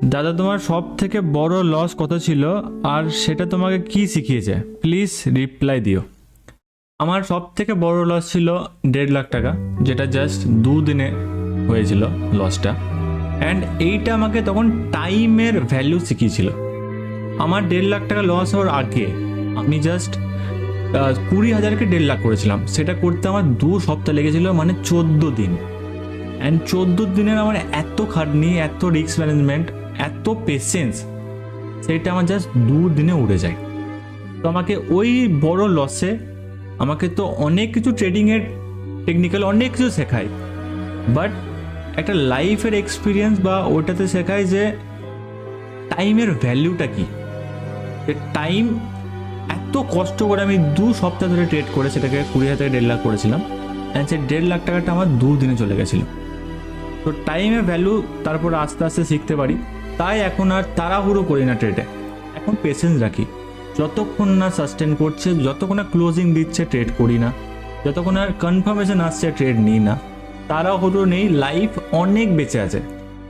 দাদা, তোমার সব থেকে বড় লস কত ছিল আর সেটা তোমাকে কি শিখিয়েছে? প্লিজ রিপ্লাই দিও। আমার সব থেকে বড় লস ছিল 1.5 লাখ টাকা, যেটা জাস্ট 2 দিনে হয়েছিল লসটা। অ্যান্ড এইটা আমাকে তখন টাইমের ভ্যালু শিখিয়েছিল। আমার 1.5 লাখ টাকা লস হওয়ার আগে আমি জাস্ট 20,000কে 1.5 লাখ করেছিলাম। সেটা করতে আমার 2 সপ্তাহ লেগেছিল, মানে 14 দিন। অ্যান্ড 14 দিনের আমার এত খাটনি, এত রিস্ক ম্যানেজমেন্ট, এত পেশেন্স, সেটা আমার জাস্ট 2 দিনে উড়ে যায়। তো আমাকে ওই বড় লসে আমাকে তো অনেক কিছু ট্রেডিংয়ের টেকনিক্যাল অনেক কিছু শেখায়, বাট একটা লাইফের এক্সপিরিয়েন্স বা ওটাতে শেখায় যে টাইমের ভ্যালুটা কি। যে টাইম এত কষ্ট করে আমি 2 সপ্তাহ ধরে ট্রেড করে সেটাকে 20,000 থেকে 1.5 লাখ করেছিলাম, অ্যান্ড সেই 1.5 লাখ টাকাটা আমার 2 দিনে চলে গেছিলো। তো টাইমের ভ্যালু তারপর আস্তে আস্তে শিখতে পারি। তাই এখন আর তাড়াহুড়ো করি না ট্রেডে, এখন পেশেন্স রাখি। যতক্ষণ না সাস্টেন করছে, যতক্ষণ না ক্লোজিং দিচ্ছে ট্রেড করি না, যতক্ষণ আর কনফার্মেশন আসছে ট্রেড নিই না। তাড়াহুড়ো নেই, লাইফ অনেক বেঁচে আছে।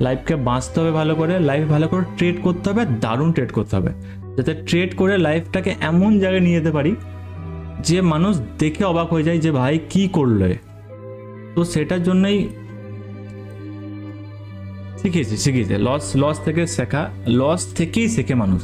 লাইফকে বাঁচতে হবে ভালো করে, লাইফ ভালো করে ট্রেড করতে হবে, দারুণ ট্রেড করতে হবে, যাতে ট্রেড করে লাইফটাকে এমন জায়গায় নিয়ে যেতে পারি যে মানুষ দেখে অবাক হয়ে যায় যে ভাই কি করলো এ। তো সেটার জন্যই শিখিয়েছে লস থেকে শেখা, লস থেকেই শেখে মানুষ।